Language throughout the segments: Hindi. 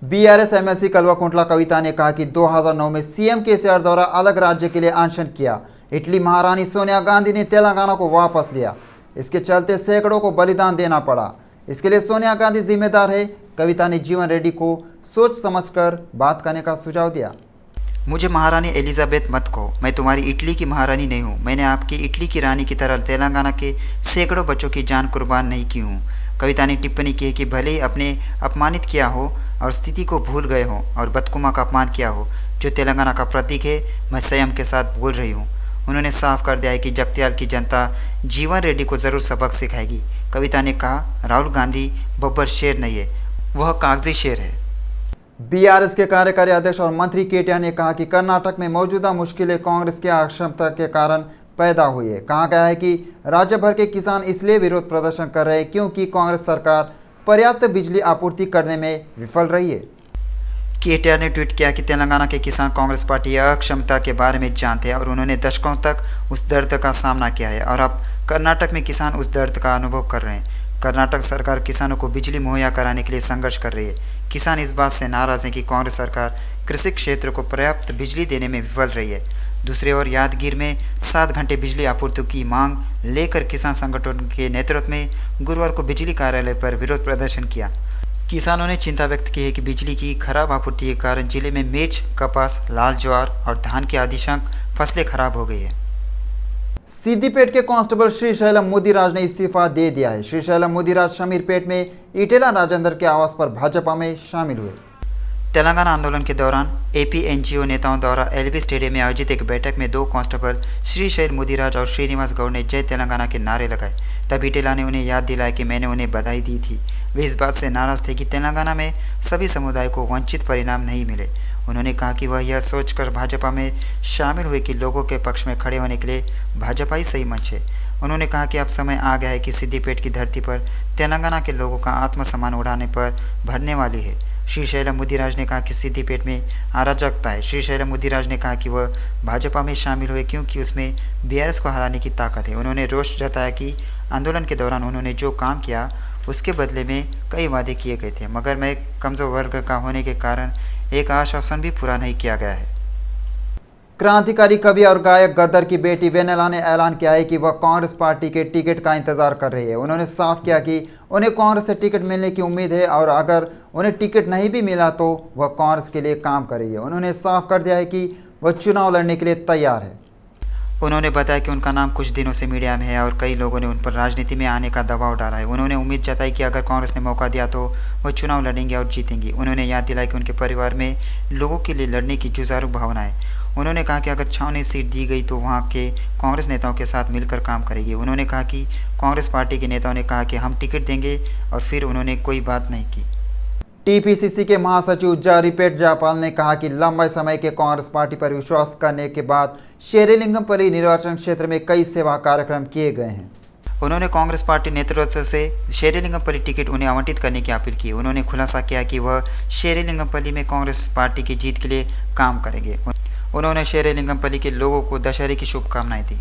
बीआरएस एमएलसी कल्वाकुंतला कविता ने कहा कि 2009 में सीएम केसीआर द्वारा अलग राज्य के लिए अनशन किया। इटली महारानी सोनिया गांधी ने तेलंगाना को वापस लिया। इसके चलते सैकड़ों को बलिदान देना पड़ा। इसके लिए सोनिया गांधी जिम्मेदार है। कविता ने जीवन रेड्डी को सोच समझकर बात करने का सुझाव दिया। मुझे महारानी एलिजाबेथ मत कहो, मैं तुम्हारी इटली की महारानी नहीं हूँ। मैंने आपकी इटली की रानी की तरह तेलंगाना के सैकड़ों बच्चों की जान कुर्बान नहीं की हूँ। कविता ने टिप्पणी की है कि भले ही अपने अपमानित किया हो और स्थिति को भूल गए हों और बदकुमा का अपमान किया हो, जो तेलंगाना का प्रतीक है, मैं संयम के साथ बोल रही हूँ। उन्होंने साफ कर दिया है कि जगत्याल की जनता जीवन रेड्डी को ज़रूर सबक सिखाएगी। कविता ने कहा, राहुल गांधी बब्बर शेर नहीं है, वह कागजी शेर है। बीआरएस के कार्यकारी अध्यक्ष और मंत्री केटीआर ने कहा कि कर्नाटक में मौजूदा मुश्किलें कांग्रेस की अक्षमता के कारण पैदा हुई है। कहा गया है कि राज्य भर के किसान इसलिए विरोध प्रदर्शन कर रहे हैं क्योंकि कांग्रेस सरकार पर्याप्त बिजली आपूर्ति करने में विफल रही है। केटीआर ने ट्वीट किया कि तेलंगाना के किसान कांग्रेस पार्टी की अक्षमता के बारे में जानते हैं और उन्होंने दशकों तक उस दर्द का सामना किया है और अब कर्नाटक में किसान उस दर्द का अनुभव कर रहे हैं। कर्नाटक सरकार किसानों को बिजली मुहैया कराने के लिए संघर्ष कर रही है। किसान इस बात से नाराज़ हैं कि कांग्रेस सरकार कृषि क्षेत्र को पर्याप्त बिजली देने में विफल रही है। दूसरी ओर यादगीर में 7 घंटे बिजली आपूर्ति की मांग लेकर किसान संगठन के नेतृत्व में गुरुवार को बिजली कार्यालय पर विरोध प्रदर्शन किया। किसानों ने चिंता व्यक्त की है कि बिजली की खराब आपूर्ति के कारण जिले में मिर्च, कपास, लाल ज्वार और धान की अधिकांश फसलें खराब हो गई है। सिद्दीपेट के कांस्टेबल श्रीशैलम मुदिराज ने इस्तीफा दे दिया है। श्रीशैलम मुदिराज शमीरपेट में इटेला राजेंद्र के आवास पर भाजपा में शामिल हुए। तेलंगाना आंदोलन के दौरान एपीएनजीओ नेताओं द्वारा एलबी स्टेडियम में आयोजित एक बैठक में 2 कांस्टेबल श्रीशैल मुदिराज और श्रीनिवास गौड़ ने जय तेलंगाना के नारे लगाए। तब इटेला ने उन्हें याद दिलाया कि मैंने उन्हें बधाई दी थी। वे इस बात से नाराज थे कि तेलंगाना में सभी समुदाय को वांछित परिणाम नहीं मिले। उन्होंने कहा कि वह यह सोचकर भाजपा में शामिल हुए कि लोगों के पक्ष में खड़े होने के लिए भाजपा ही सही मंच है। उन्होंने कहा कि अब समय आ गया है कि सिद्दीपेट की धरती पर तेलंगाना के लोगों का आत्मसम्मान उड़ाने पर भरने वाली है। श्रीशैलम मुदिराज ने कहा कि सिद्दीपेट में अराजकता है। श्रीशैलम मुदिराज ने कहा कि वह भाजपा में शामिल हुए क्योंकि उसमें बीआरएस को हराने की ताकत है। उन्होंने रोष जताया कि आंदोलन के दौरान उन्होंने जो काम किया उसके बदले में कई वादे किए गए थे, मगर मैं कमज़ोर वर्ग का होने के कारण एक आश्वासन भी पूरा नहीं किया गया है। क्रांतिकारी कवि और गायक गद्दर की बेटी वेनेला ने ऐलान किया है कि वह कांग्रेस पार्टी के टिकट का इंतजार कर रही है। उन्होंने साफ किया कि उन्हें कांग्रेस से टिकट मिलने की उम्मीद है और अगर उन्हें टिकट नहीं भी मिला तो वह कांग्रेस के लिए काम करेगी। उन्होंने साफ कर दिया है कि वह चुनाव लड़ने के लिए तैयार है। उन्होंने बताया कि उनका नाम कुछ दिनों से मीडिया में है और कई लोगों ने उन पर राजनीति में आने का दबाव डाला है। उन्होंने उम्मीद जताई कि अगर कांग्रेस ने मौका दिया तो वह चुनाव लड़ेंगे और जीतेंगी। उन्होंने याद दिलाई कि उनके परिवार में लोगों के लिए लड़ने की जुझारू भावना है। उन्होंने कहा कि अगर छावनी सीट दी गई तो वहां के कांग्रेस नेताओं के साथ मिलकर काम करेगी। उन्होंने कहा कि कांग्रेस पार्टी के नेताओं ने कहा कि हम टिकट देंगे और फिर उन्होंने कोई बात नहीं की। टीपीसीसी के महासचिव जारीपेट जापाल ने कहा कि लंबे समय के कांग्रेस पार्टी पर विश्वास करने के बाद शेरेलिंगमपल्ली निर्वाचन क्षेत्र में कई सेवा कार्यक्रम किए गए हैं। उन्होंने कांग्रेस पार्टी नेतृत्व से शेरेलिंगमपल्ली टिकट उन्हें आवंटित करने की अपील की। उन्होंने खुलासा किया कि वह शेरेलिंगमपल्ली में कांग्रेस पार्टी की जीत के लिए काम करेंगे। उन्होंने शेरेलिंगमपल्ली के लोगों को दशहरे की शुभकामनाएं दी।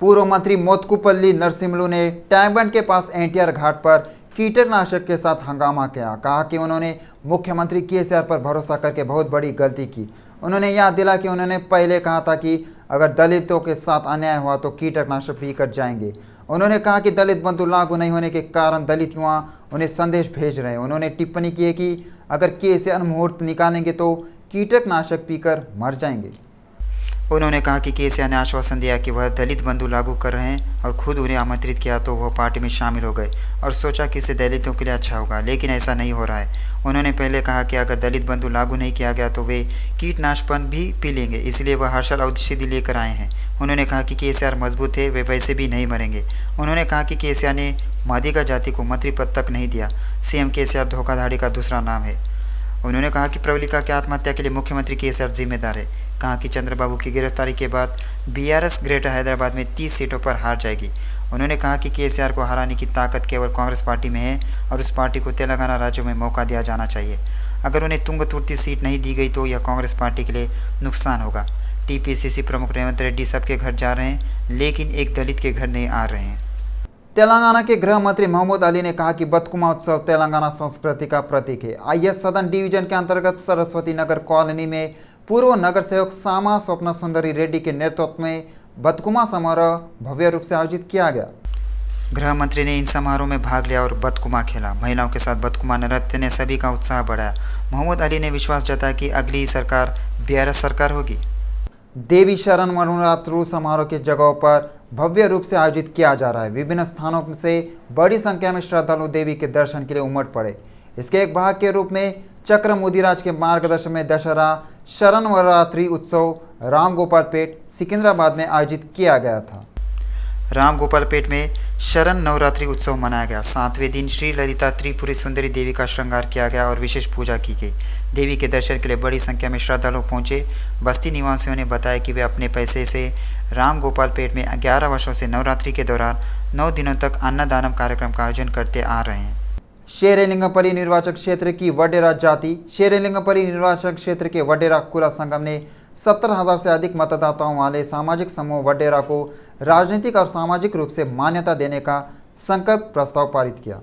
पूर्व मंत्री मोत्कुपल्ली नरसिम्हलू ने टैंक बंड के पास एनटीआर घाट पर कीटनाशक के साथ हंगामा किया। कहा कि उन्होंने मुख्यमंत्री केसीआर पर भरोसा करके बहुत बड़ी गलती की। उन्होंने याद दिला कि उन्होंने पहले कहा था कि अगर दलितों के साथ अन्याय हुआ तो कीटनाशक पीकर जाएंगे। उन्होंने कहा कि दलित बंधु लागू नहीं होने के कारण दलित युवा उन्हें संदेश भेज रहे हैं। उन्होंने टिप्पणी की है कि अगर केसीआर मुहूर्त निकालेंगे तो कीटनाशक पीकर मर जाएंगे। उन्होंने कहा कि केसीआर ने आश्वासन दिया कि वह दलित बंधु लागू कर रहे हैं और खुद उन्हें आमंत्रित किया तो वह पार्टी में शामिल हो गए और सोचा कि इससे दलितों के लिए अच्छा होगा, लेकिन ऐसा नहीं हो रहा है। उन्होंने पहले कहा कि अगर दलित बंधु लागू नहीं किया गया तो वे कीटनाशक भी पी लेंगे, इसलिए वह हर्षल औषधि लेकर आए हैं। उन्होंने कहा कि केसीआर मजबूत है, वे वैसे भी नहीं मरेंगे। उन्होंने कहा कि केसीआर ने मादिगा जाति को मंत्री पद तक नहीं दिया। सीएम केसीआर धोखाधड़ी का दूसरा नाम है। उन्होंने कहा कि प्रवलिका की आत्महत्या के लिए मुख्यमंत्री केसीआर जिम्मेदार है। कहा कि चंद्रबाबू की गिरफ्तारी के बाद बीआरएस ग्रेटर हैदराबाद में 30 सीटों पर हार जाएगी। उन्होंने कहा कि केसीआर को हराने की ताकत केवल कांग्रेस पार्टी में है और उस पार्टी को तेलंगाना राज्य में मौका दिया जाना चाहिए। अगर उन्हें तुंगतुर्ती सीट नहीं दी गई तो यह कांग्रेस पार्टी के लिए नुकसान होगा। टीपीसीसी प्रमुख रेवंत रेड्डी सबके घर जा रहे हैं, लेकिन एक दलित के घर नहीं आ रहे हैं। तेलंगाना के गृह मंत्री महमूद अली ने कहा कि बतकुमा उत्सव तेलंगाना संस्कृति का प्रतीक है। आईएस सदन डिवीजन के अंतर्गत सरस्वती नगर कॉलोनी में पूर्व नगर सेवक सामा स्वप्न सुंदरी रेड्डी के नेतृत्व में बतकुमा समारोह भव्य रूप से आयोजित किया गया। गृह मंत्री ने इन समारोह में भाग लिया और बतकुमा खेला। महिलाओं के साथ बतकुमा नृत्य ने सभी का उत्साह बढ़ाया। महमूद अली ने विश्वास जताया कि अगली सरकार बीआरएस सरकार होगी। देवी शरण नवरात्रु समारोह की जगहों पर भव्य रूप से आयोजित किया जा रहा है। विभिन्न स्थानों से बड़ी संख्या में श्रद्धालु देवी के दर्शन के लिए उमड़ पड़े। इसके एक भाग के रूप में चक्र मुदिराज के मार्गदर्शन में दशहरा शरण नवरात्रि उत्सव राम गोपाल पेट सिकंदराबाद में आयोजित किया गया था। राम गोपाल पेट में शरण नवरात्रि उत्सव मनाया गया। 7वें दिन श्री ललिता त्रिपुरी सुंदरी देवी का श्रृंगार किया गया और विशेष पूजा की गई। देवी के दर्शन के लिए बड़ी संख्या में श्रद्धालु पहुंचे। बस्ती निवासियों ने बताया कि वे अपने पैसे से राम गोपाल पेट में 11 वर्षों से नवरात्रि के दौरान 9 दिनों तक अन्नदानम कार्यक्रम का आयोजन करते आ रहे हैं। शेरेलिंगपरी निर्वाचक क्षेत्र की वडेरा जाति शेरेलिंगपरी निर्वाचक क्षेत्र के वडेरा कुला संगम ने 70,000 से अधिक मतदाताओं वाले सामाजिक समूह वडेरा को राजनीतिक और सामाजिक रूप से मान्यता देने का संकल्प प्रस्ताव पारित किया।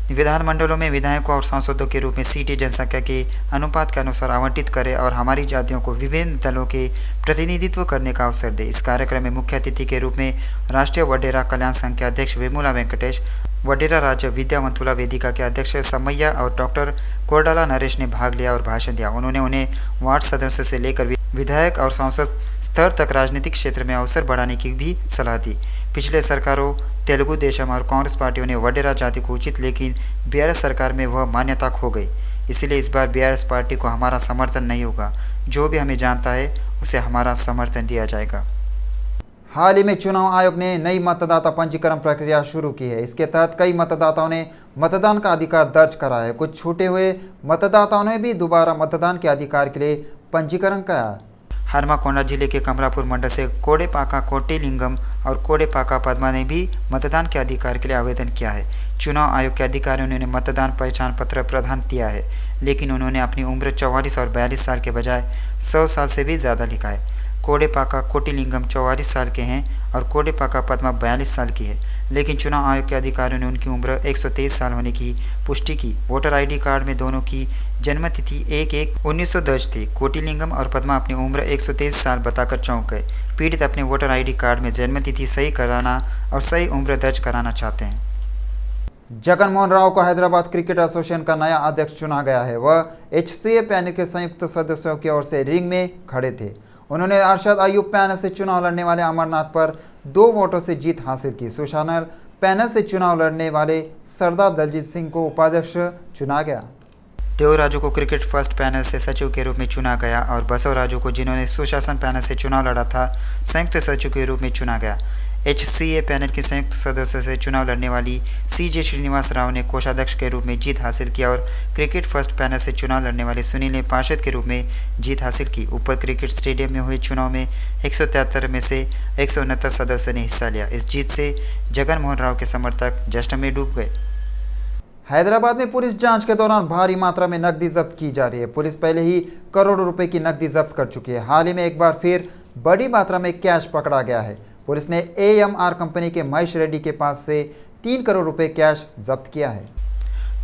विधानमंडलों में विधायकों और सांसदों के रूप में सीटें जनसंख्या के अनुपात के अनुसार आवंटित करें और हमारी जातियों को विभिन्न दलों के प्रतिनिधित्व करने का अवसर दे। इस कार्यक्रम में मुख्य अतिथि के रूप में राष्ट्रीय वडेरा कल्याण संघ के अध्यक्ष वेमुला वेंकटेश, वडेरा राज्य विद्यावंतुला वेदिका के अध्यक्ष समैया और डॉक्टर कोरडाला नरेश ने भाग लिया और भाषण दिया। उन्होंने उन्हें वार्ड सदस्यों से लेकर विधायक और सांसद स्तर तक राजनीतिक क्षेत्र में अवसर बढ़ाने की भी सलाह दी। पिछले सरकारों तेलुगु देशम और कांग्रेस पार्टियों ने वडेरा जाति को उचित, लेकिन बीआरएस सरकार में वह मान्यता खो गई। इसलिए इस बार बीआरएस पार्टी को हमारा समर्थन नहीं होगा। जो भी हमें जानता है उसे हमारा समर्थन दिया जाएगा। हाल ही में चुनाव आयोग ने नई मतदाता पंजीकरण प्रक्रिया शुरू की है। इसके तहत कई मतदाताओं ने मतदान का अधिकार दर्ज करा है। कुछ छूटे हुए मतदाताओं ने भी दोबारा मतदान के अधिकार के लिए पंजीकरण कराया। हरमाकोंडा जिले के कमलापुर मंडल से कोडेपाका कोटिलिंगम और कोडेपाका पद्मा ने भी मतदान के अधिकार के लिए आवेदन किया है। चुनाव आयोग के अधिकारियों ने उन्हें मतदान पहचान पत्र प्रदान किया है, लेकिन उन्होंने अपनी उम्र 44 और 42 साल के बजाय 100 साल से भी ज़्यादा लिखा है। कोडेपाका कोटिलिंगम 44 साल के हैं और कोडेपाका पद्मा 42 साल की है, लेकिन चुनाव आयोग के अधिकारियों ने उनकी उम्र 123 साल होने की पुष्टि की। वोटर आईडी कार्ड में दोनों की जन्मतिथि 1/1/1900 दर्ज थी। कोटिलिंगम और पद्मा अपनी उम्र 123 साल बताकर चौंक गए। पीड़ित अपने वोटर आईडी कार्ड में जन्मतिथि सही कराना और सही उम्र दर्ज कराना चाहते हैं। जगन मोहन राव को हैदराबाद क्रिकेट एसोसिएशन का नया अध्यक्ष चुना गया है। वह HCA पैनल के संयुक्त सदस्यों की ओर से रिंग में खड़े थे। उन्होंने अरशद अयूब पैनल से चुनाव लड़ने वाले अमरनाथ पर 2 वोटों से जीत हासिल की। सुशानल पैनल से चुनाव लड़ने वाले सरदार दलजीत सिंह को उपाध्यक्ष चुना गया। देवराजू को क्रिकेट फर्स्ट पैनल से सचिव के रूप में चुना गया और बसवराजू को, जिन्होंने सुशासन पैनल से चुनाव लड़ा था, संयुक्त सचिव के रूप में चुना गया। HCA पैनल के संयुक्त सदस्यों से चुनाव लड़ने वाली CJ श्रीनिवास राव ने कोषाध्यक्ष के रूप में जीत हासिल किया और क्रिकेट फर्स्ट पैनल से चुनाव लड़ने वाले सुनील ने पार्षद के रूप में जीत हासिल की। ऊपर क्रिकेट स्टेडियम में हुए चुनाव में 173 में से 169 सदस्यों ने हिस्सा लिया। इस जीत से जगन मोहन राव के समर्थक जश्न में डूब गए। हैदराबाद में पुलिस जांच के दौरान भारी मात्रा में नकदी जब्त की जा रही है। पुलिस पहले ही करोड़ों रुपए की नकदी जब्त कर चुकी है। हाल ही में एक बार फिर बड़ी मात्रा में कैश पकड़ा गया है। पुलिस ने AMR कंपनी के महेश रेड्डी के पास से 3 करोड़ रुपए कैश जब्त किया है।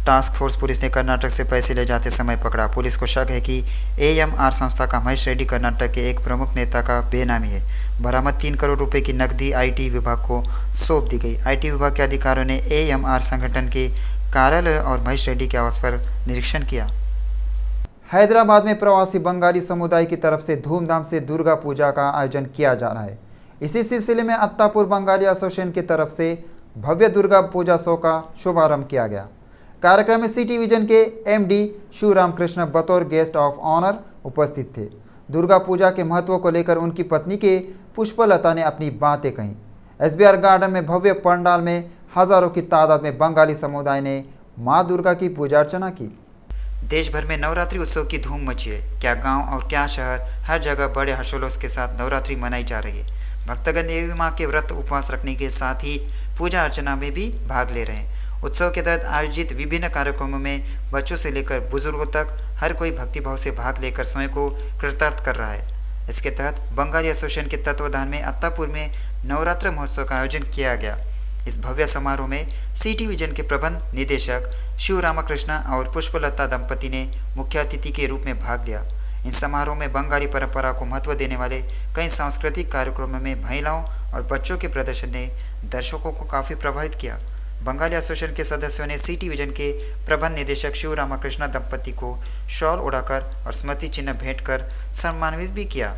टास्क फोर्स पुलिस ने कर्नाटक से पैसे ले जाते समय पकड़ा। पुलिस को शक है कि AMR संस्था का महेश रेड्डी कर्नाटक के एक प्रमुख नेता का बेनामी है। बरामद 3 करोड़ रुपए की नकदी IT विभाग को सौंप दी गई। IT विभाग के अधिकारियों ने AMR संगठन के कार्यालय और महेश रेड्डी के आवास पर निरीक्षण किया। हैदराबाद में प्रवासी बंगाली समुदाय की तरफ से धूमधाम से दुर्गा पूजा का आयोजन किया जा रहा है। इसी सिलसिले में अत्तापुर बंगाली एसोसिएशन की तरफ से भव्य दुर्गा पूजा शो का शुभारंभ किया गया। कार्यक्रम में सिटी विजन के MD शिवराम कृष्ण बतौर गेस्ट ऑफ ऑनर उपस्थित थे। दुर्गा पूजा के महत्व को लेकर उनकी पत्नी के पुष्पलता ने अपनी बातें कहीं। SBR गार्डन में भव्य पंडाल में हजारों की तादाद में बंगाली समुदाय ने मां दुर्गा की पूजा अर्चना की। देश भर में नवरात्रि उत्सव की धूम मची है। क्या गांव और क्या शहर, हर जगह बड़े हर्षोल्लास के साथ नवरात्रि मनाई जा रही है। भक्तगण देवी मां के व्रत उपवास रखने के साथ ही पूजा अर्चना में भी भाग ले रहे हैं। उत्सव के तहत आयोजित विभिन्न कार्यक्रमों में बच्चों से लेकर बुजुर्गों तक हर कोई भक्तिभाव से भाग लेकर स्वयं को कृतार्थ कर रहा है। इसके तहत बंगाली एसोसिएशन के तत्वावधान में अत्तापुर में नवरात्र महोत्सव का आयोजन किया गया। इस भव्य समारोह में सिटी विजन के प्रबंध निदेशक शिव रामकृष्ण और पुष्पलता दंपति ने मुख्य अतिथि के रूप में भाग लिया। इन समारोह में बंगाली परंपरा को महत्व देने वाले कई सांस्कृतिक कार्यक्रमों में महिलाओं और बच्चों के प्रदर्शन ने दर्शकों को काफ़ी प्रभावित किया। बंगाली एसोसिएशन के सदस्यों ने सिटी विजन के प्रबंध निदेशक शिव रामकृष्ण दंपति को शॉल उड़ाकर और स्मृति चिन्ह भेंट कर सम्मानित भी किया।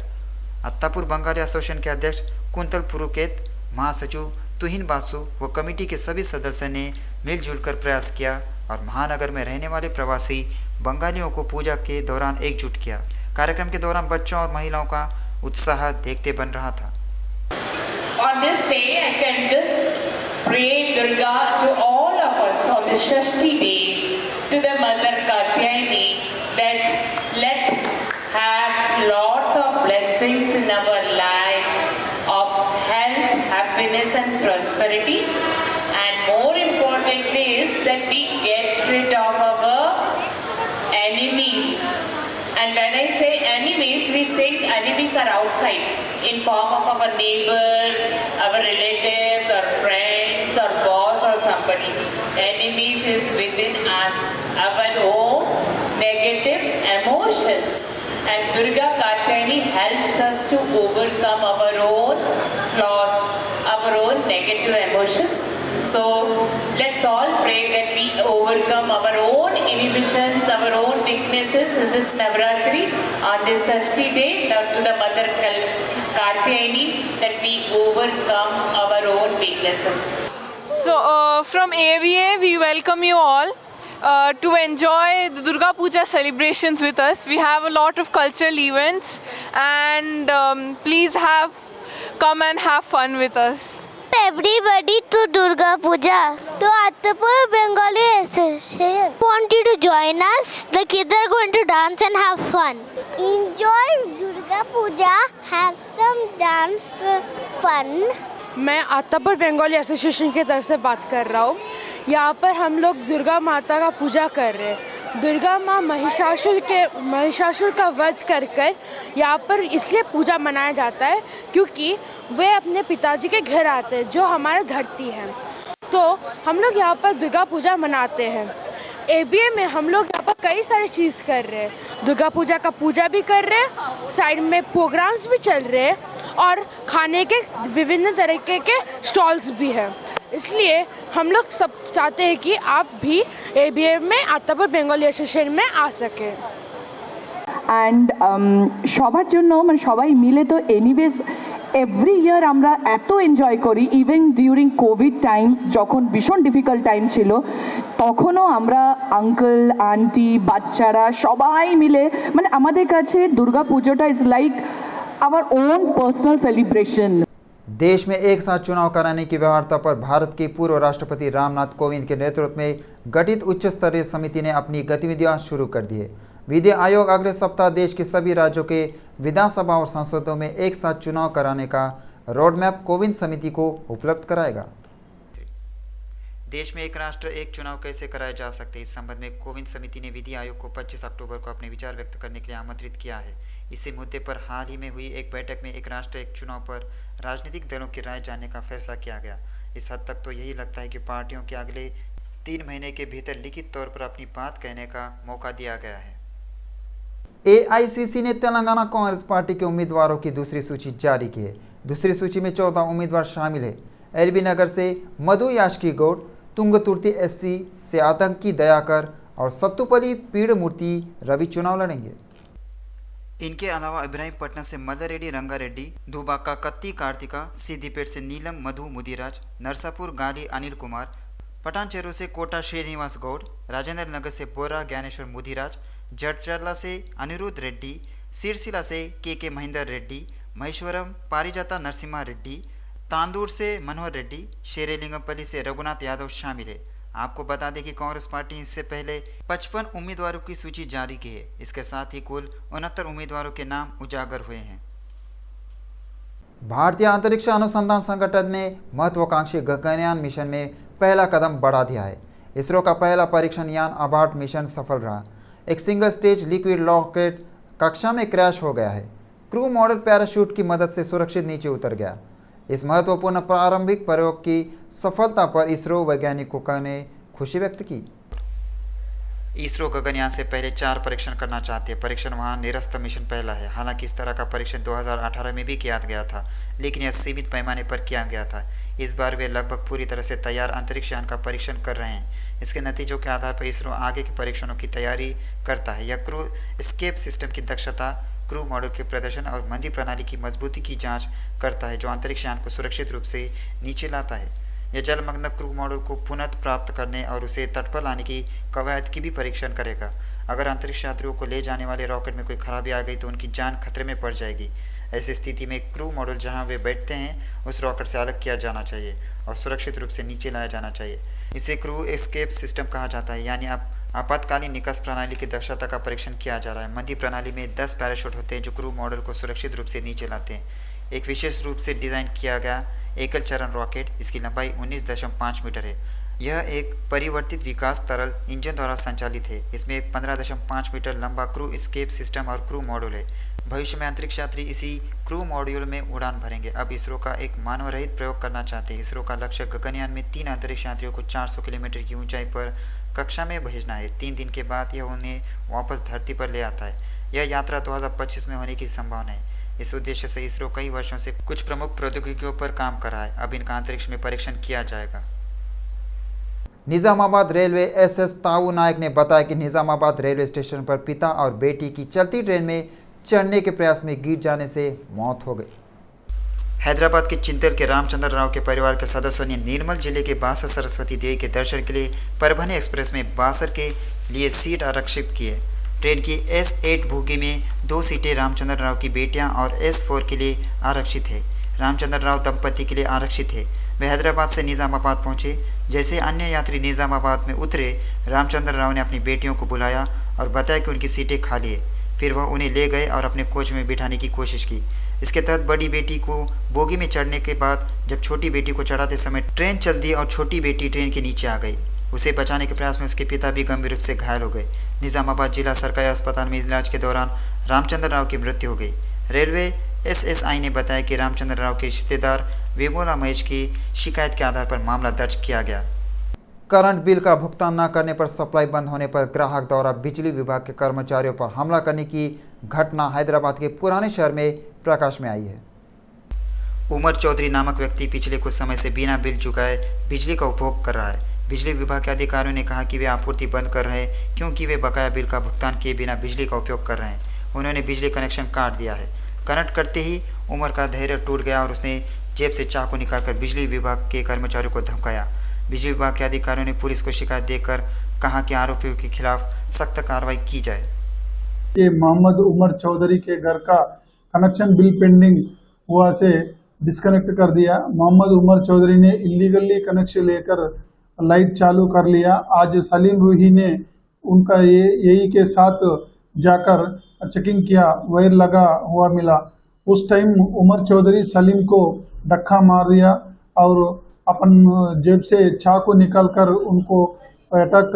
अत्तापुर बंगाली एसोसिएशन के अध्यक्ष कुंतल पुरुकेत, महासचिव तुहिन बासु व कमेटी के सभी सदस्यों ने मिलजुल कर प्रयास किया और महानगर में रहने वाले प्रवासी बंगालियों को पूजा के दौरान एकजुट किया। कार्यक्रम के दौरान बच्चों और महिलाओं का उत्साह देखते बन रहा था। On this day, I can just pray Durga to all of us on the Shashti day, to the Mother Katyayani, that let have lots of blessings in our life of health, happiness and prosperity, and more importantly is that we get rid of our enemies. And when I say enemies, we think enemies are outside in form of our neighbor, our relatives, or friends, or boss, or somebody. Enemies is within us, our own negative emotions. And Durga Katyayani helps us to overcome our own flaws, our own negative emotions. So let's all pray that we overcome our own inhibitions, our own weaknesses in this Navratri on this Shashti day, to the Mother Katyayani, that we overcome our own weaknesses. So from AVA, we welcome you all to enjoy the Durga Puja celebrations with us. We have a lot of cultural events, and please come and have fun with us. Everybody to Durga Puja, to Attapur Bengali Association. Want you to join us? The kids are going to dance and have fun. Enjoy Durga Puja, have some dance fun. मैं अत्तापुर बंगाली एसोसिएशन की तरफ से बात कर रहा हूँ। यहाँ पर हम लोग दुर्गा माता का पूजा कर रहे हैं। दुर्गा माँ महिषासुर का वध कर यहाँ पर इसलिए पूजा मनाया जाता है क्योंकि वे अपने पिताजी के घर आते हैं जो हमारी धरती है। तो हम लोग यहाँ पर दुर्गा पूजा मनाते हैं। एबीए में हम लोग यहाँ पर कई सारी चीज़ कर रहे हैं। दुर्गा पूजा का पूजा भी कर रहे हैं, साइड में प्रोग्राम्स भी चल रहे हैं और खाने के विभिन्न तरीके के स्टॉल्स भी हैं। इसलिए हम लोग सब चाहते हैं कि आप भी एबीए में अत्तापुर बेंगली एसोसिएशन में आ सकें। एंड সবার জন্য মানে সবাই মিলে তো এনিওয়েজ এভরি ইয়ার আমরা এত এনজয় করি, ইভেন ডিউরিং কোভিড টাইমস যখন ভীষণ ডিফিকাল্ট টাইম ছিল তখনও আমরা আঙ্কেল আন্টি বাচ্চারা সবাই মিলে মানে আমাদের কাছে দুর্গা পুজোটা is like our own personal celebration. देश में एक साथ चुनाव कराने की व्यवहार्यता पर भारत के पूर्व राष्ट्रपति रामनाथ कोविंद के नेतृत्व में गठित उच्च स्तरीय समिति ने अपनी गतिविधियां शुरू कर दी है। विधि आयोग अगले सप्ताह देश के सभी राज्यों के विधानसभा और संसदों में एक साथ चुनाव कराने का रोड मैप कोविंद समिति को उपलब्ध कराएगा। देश में एक राष्ट्र एक चुनाव कैसे कराए जा सकते हैं, इस संबंध में कोविंद समिति ने विधि आयोग को 25 अक्टूबर को अपने विचार व्यक्त करने के लिए आमंत्रित किया है। इसी मुद्दे पर हाल ही में हुई एक बैठक में एक राष्ट्र एक चुनाव पर राजनीतिक दलों की राय जानने का फैसला किया गया। इस हद तक तो यही लगता है कि पार्टियों के अगले 3 महीने के भीतर लिखित तौर पर अपनी बात कहने का मौका दिया गया है। एआईसीसी ने तेलंगाना कांग्रेस पार्टी के उम्मीदवारों की दूसरी सूची जारी की है। दूसरी सूची में 14 उम्मीदवार शामिल है। एलबी नगर से मधु याशकी गौड़, तुंगतुर्ती एससी से आतंकी दयाकर और सत्तुपल्ली पीड़ मूर्ति रवि चुनाव लड़ेंगे। इनके अलावा इब्राहिमपट्टनम से मल्लारेड्डी रंगारेड्डी, दुबाका कत्ती कार्तिका, सिद्दीपेट से नीलम मधु मुदिराज, नरसापुर गाली अनिल कुमार, पटानचेरू से कोटा श्रीनिवास गौड़, राजेंद्र नगर से बोरा ज्ञानेश्वर मुदिराज, जडचर्ला से अनिरुद्ध रेड्डी, सिरसिला से के महेंदर रेड्डी, महेश्वरम पारिजाता नरसिम्हा रेड्डी, तांदूर से मनोहर रेड्डी, शेरेलिंगमपल्ली से रघुनाथ यादव शामिल है। आपको बता दें कि कांग्रेस पार्टी इससे पहले 55 उम्मीदवारों की सूची जारी की है। इसके साथ ही कुल 69 उम्मीदवारों के नाम उजागर हुए हैं। भारतीय अंतरिक्ष अनुसंधान संगठन ने महत्वाकांक्षी गगनयान मिशन में पहला कदम बढ़ा दिया है। इसरो का पहला परीक्षण यान अबार्ट मिशन सफल रहा। एक सिंगल स्टेज लिक्विड रॉकेट कक्षा में क्रैश हो गया है। क्रू मॉडल पैराशूट की मदद से सुरक्षित नीचे उतर गया। इस महत्वपूर्ण प्रारंभिक प्रयोग की सफलता पर इसरो वैज्ञानिकों ने खुशी व्यक्त की। इसरो गगनयान से पहले 4 परीक्षण करना चाहते हैं। परीक्षण वहाँ निरस्त मिशन पहला है। हालांकि इस तरह का परीक्षण 2018 में भी किया गया था, लेकिन यह सीमित पैमाने पर किया गया था। इस बार वे लगभग पूरी तरह से तैयार अंतरिक्ष यान का परीक्षण कर रहे हैं। इसके नतीजों के आधार पर इसरो आगे के परीक्षणों की तैयारी करता है। यह क्रू एस्केप सिस्टम की दक्षता, क्रू मॉड्यूल के प्रदर्शन और मंदी प्रणाली की मजबूती की जाँच करता है, जो अंतरिक्ष यान को सुरक्षित रूप से नीचे लाता है। यह जलमग्न क्रू मॉड्यूल को पुनः प्राप्त करने और उसे तट पर लाने की कवायद की भी परीक्षण करेगा। अगर अंतरिक्ष यात्रियों को ले जाने वाले रॉकेट में कोई खराबी आ गई तो उनकी जान खतरे में पड़ जाएगी। ऐसी स्थिति में क्रू मॉड्यूल जहां वे बैठते हैं उस रॉकेट से अलग किया जाना चाहिए और सुरक्षित रूप से नीचे लाया जाना चाहिए। इसे क्रू एस्केप सिस्टम कहा जाता है, यानी आपातकालीन निकास प्रणाली की दक्षता का परीक्षण किया जा रहा है। मंदी प्रणाली में 10 पैराशूट होते हैं जो क्रू मॉड्यूल को सुरक्षित रूप से नीचे लाते हैं। एक विशेष रूप से डिज़ाइन किया गया एकल चरण रॉकेट, इसकी लंबाई 19.5 मीटर है। यह एक परिवर्तित विकास तरल इंजन द्वारा संचालित है। इसमें 15.5 मीटर लंबा क्रू एस्केप सिस्टम और क्रू मॉड्यूल है। भविष्य में अंतरिक्ष यात्री इसी क्रू मॉड्यूल में उड़ान भरेंगे। अब इसरो का एक मानव रहित प्रयोग करना चाहते हैं। इसरो का लक्ष्य गगनयान में 3 अंतरिक्ष यात्रियों को 400 किलोमीटर की ऊंचाई पर कक्षा में भेजना है। 3 दिन के बाद यह उन्हें वापस धरती पर ले आता है। यह यात्रा 2025 में होने की संभावना है। इस उद्देश्य से इसरो कई वर्षों से कुछ प्रमुख प्रौद्योगिकियों पर काम कर रहा है। अब इनका अंतरिक्ष में परीक्षण किया जाएगा। निजामाबाद रेलवे एसएस ताऊ नायक ने बताया कि निजामाबाद रेलवे स्टेशन पर पिता और बेटी की चलती ट्रेन में चढ़ने के प्रयास में गिर जाने से मौत हो गई। हैदराबाद के चिंतल के रामचंद्र राव के परिवार के सदस्यों ने निर्मल जिले के बासर सरस्वती देवी के दर्शन के लिए परभनी एक्सप्रेस में बासर के लिए सीट आरक्षित की है। ट्रेन की S8 बोगी में 2 सीटें रामचंद्र राव की बेटियां और S4 के लिए आरक्षित है। रामचंद्र राव दंपति के लिए आरक्षित है। वे हैदराबाद से निजामाबाद पहुंचे। जैसे अन्य यात्री निजामाबाद में उतरे, रामचंद्र राव ने अपनी बेटियों को बुलाया और बताया कि उनकी सीटें खाली है। फिर वह उन्हें ले गए और अपने कोच में बिठाने की कोशिश की। इसके तहत बड़ी बेटी को बोगी में चढ़ने के बाद जब छोटी बेटी को चढ़ाते समय ट्रेन चल दी और छोटी बेटी ट्रेन के नीचे आ गई। उसे बचाने के प्रयास में उसके पिता भी गंभीर रूप से घायल हो गए। निजामाबाद जिला सरकारी अस्पताल में इलाज के दौरान रामचंद्र राव की मृत्यु हो गई। रेलवे SSI ने बताया कि रामचंद्र राव के रिश्तेदार वेमोला महेश की शिकायत के आधार पर मामला दर्ज किया गया। करंट बिल का भुगतान न करने पर सप्लाई बंद होने पर ग्राहक द्वारा बिजली विभाग के कर्मचारियों पर हमला करने की घटना हैदराबाद के पुराने शहर में प्रकाश में आई है। उमर चौधरी नामक व्यक्ति पिछले कुछ समय से बिना बिल चुकाए बिजली का उपभोग कर रहा है। बिजली विभाग के अधिकारियों ने कहा कि वे आपूर्ति बंद कर रहे हैं क्योंकि वे बकाया बिल का भुगतान किए बिना बिजली का उपयोग कर रहे हैं। उन्होंने बिजली कनेक्शन काट दिया है। करंट कटते ही उमर का धैर्य टूट गया और उसने जेब से चाकू निकालकर बिजली विभाग के कर्मचारियों को धमकाया। बिजली विभाग के अधिकारियों ने पुलिस को शिकायत देकर कहा कि आरोपियों के खिलाफ सख्त कार्रवाई की जाए। ये मोहम्मद उमर चौधरी के घर का कनेक्शन बिल पेंडिंग हुआ से डिस्कनेक्ट कर दिया। मोहम्मद उमर चौधरी ने इलीगली कनेक्शन लेकर लाइट चालू कर लिया। आज सलीम रूही ने उनका यही के साथ जाकर चेकिंग किया, वायर लगा हुआ मिला। उस टाइम उमर चौधरी सलीम को धक्का मार दिया और अपन जेब से चाकू निकालकर उनको अटैक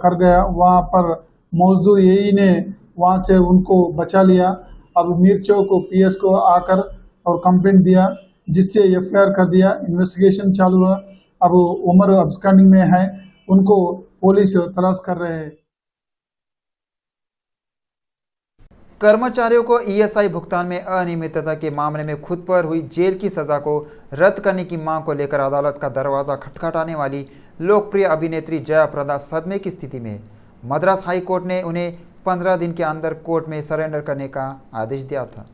कर गया। वहाँ पर मौजूद यही ने वहाँ से उनको बचा लिया। अब मिर्चों को PS को आकर और कंप्लेंट दिया, जिससे FIR कर दिया। इन्वेस्टिगेशन चालू हुआ। अब उमर अब्सकॉन्डिंग में है, उनको पुलिस तलाश कर रहे हैं। कर्मचारियों को ESI भुगतान में अनियमितता के मामले में खुद पर हुई जेल की सजा को रद्द करने की मांग को लेकर अदालत का दरवाजा खटखटाने वाली लोकप्रिय अभिनेत्री जया प्रदा सदमे की स्थिति में है। मद्रास हाई कोर्ट ने उन्हें 15 दिन के अंदर कोर्ट में सरेंडर करने का आदेश दिया था।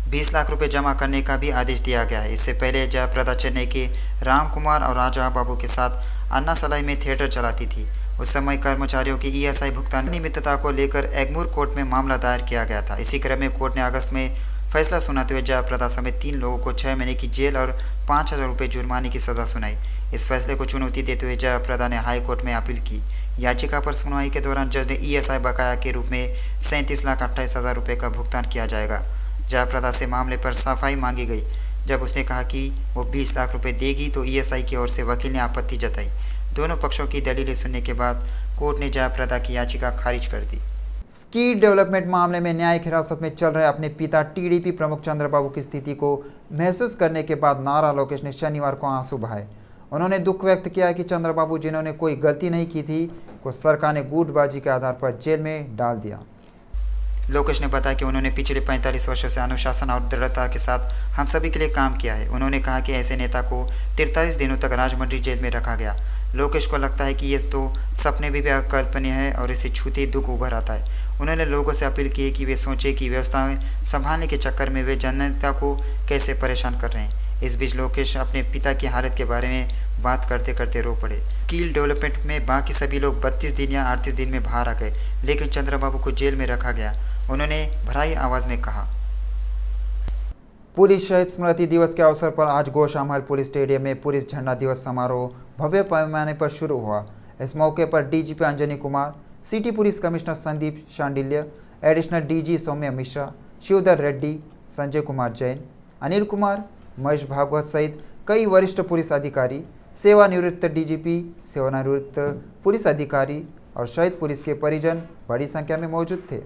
20 लाख रुपए जमा करने का भी आदेश दिया गया है। इससे पहले जया प्रदा चेन्नई के राम कुमार और राजा बाबू के साथ अन्ना सलाई में थिएटर चलाती थी। उस समय कर्मचारियों की ESI भुगतान अनियमितता को लेकर एग्मूर कोर्ट में मामला दायर किया गया था। इसी क्रम में कोर्ट ने अगस्त में फैसला सुनाते हुए जया प्रदा समेत 3 लोगों को 6 महीने की जेल और 5000 रुपये जुर्माने की सजा सुनाई। इस फैसले को चुनौती देते हुए जया प्रदा ने हाई कोर्ट में अपील की। याचिका पर सुनवाई के दौरान जज ने ESI बकाया के रूप में 37,28,000 रुपये का भुगतान किया जाएगा। जया प्रदा से मामले पर सफाई मांगी गई। जब उसने कहा कि वो 20 लाख रुपए देगी तो ESI की ओर से वकील ने आपत्ति जताई। दोनों पक्षों की दलीलें सुनने के बाद कोर्ट ने जया प्रदा की याचिका खारिज कर दी। स्किल डेवलपमेंट मामले में न्यायिक हिरासत में चल रहे अपने पिता टीडीपी प्रमुख चंद्रबाबू की स्थिति को महसूस करने के बाद नारा लोकेश ने शनिवार को आंसू बहाए। उन्होंने दुख व्यक्त किया कि चंद्रबाबू जिन्होंने कोई गलती नहीं की थी को सरकार ने गुटबाजी के आधार पर जेल में डाल दिया। लोकेश ने बताया कि उन्होंने पिछले 45 वर्षों से अनुशासन और दृढ़ता के साथ हम सभी के लिए काम किया है। उन्होंने कहा कि ऐसे नेता को 43 दिनों तक राजमंड्री जेल में रखा गया। लोकेश को लगता है कि ये तो सपने भी अकल्पनीय है और इसे छूते ही दुख उभर आता है। उन्होंने लोगों से अपील की कि वे सोचें कि व्यवस्थाएं संभालने के चक्कर में वे जनता को कैसे परेशान कर रहे हैं। इस बीच लोकेश अपने पिता की हालत के बारे में बात करते करते रो पड़े। स्किल डेवलपमेंट में बाकी सभी लोग 32 दिन या 38 दिन में बाहर आ गए, लेकिन चंद्रबाबू को जेल में रखा गया। उन्होंने भराई आवाज़ में कहा। पुलिस शहीद स्मृति दिवस के अवसर पर आज गोशामहल पुलिस स्टेडियम में पुलिस झंडा दिवस समारोह भव्य पैमाने पर शुरू हुआ। इस मौके पर DGP Anjani Kumar, city police commissioner Sandeep Shandilya, additional DG Saumya Mishra, Shivdhar Reddy, Sanjay Kumar Jain, Anil Kumar, Mahesh Bhagwat सहित कई वरिष्ठ पुलिस अधिकारी, सेवानिवृत्त डीजीपी, सेवानिवृत्त पुलिस अधिकारी और शहीद पुलिस के परिजन बड़ी संख्या में मौजूद थे।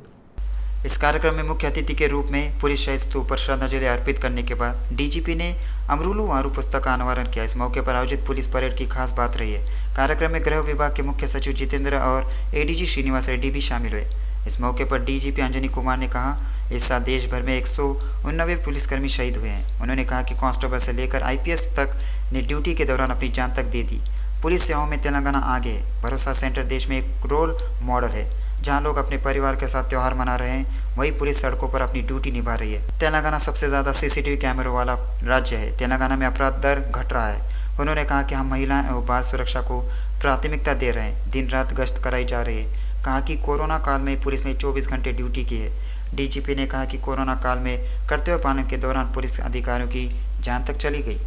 इस कार्यक्रम में मुख्य अतिथि के रूप में पुलिस शहीद स्तूप पर श्रद्धांजलि अर्पित करने के बाद डीजीपी ने अमरूलू वारू पुस्तक का अनावरण किया। इस मौके पर आयोजित पुलिस परेड की खास बात रही है। कार्यक्रम में गृह विभाग के मुख्य सचिव जितेंद्र और एडीजी श्रीनिवास रेड्डी भी शामिल हुए। इस मौके पर डीजीपी अंजनी कुमार ने कहा, इस साल देश भर में 189 पुलिसकर्मी शहीद हुए हैं। उन्होंने कहा कि कांस्टेबल से लेकर आईपीएस तक ने ड्यूटी के दौरान अपनी जान तक दे दी। पुलिस सेवाओं में तेलंगाना आगे है। भरोसा सेंटर देश में एक रोल मॉडल है। जहां लोग अपने परिवार के साथ त्यौहार मना रहे हैं, वहीं पुलिस सड़कों पर अपनी ड्यूटी निभा रही है। तेलंगाना सबसे ज़्यादा सीसीटीवी कैमरों वाला राज्य है। तेलंगाना में अपराध दर घट रहा है। उन्होंने कहा कि हम महिलाएं और बाल सुरक्षा को प्राथमिकता दे रहे हैं। दिन रात गश्त कराई जा रही है। कहा कि कोरोना काल में पुलिस ने 24 घंटे ड्यूटी की है। डीजीपी ने कहा कि कोरोना काल में कर्तव्य पालन के दौरान पुलिस अधिकारियों की जान तक चली गई।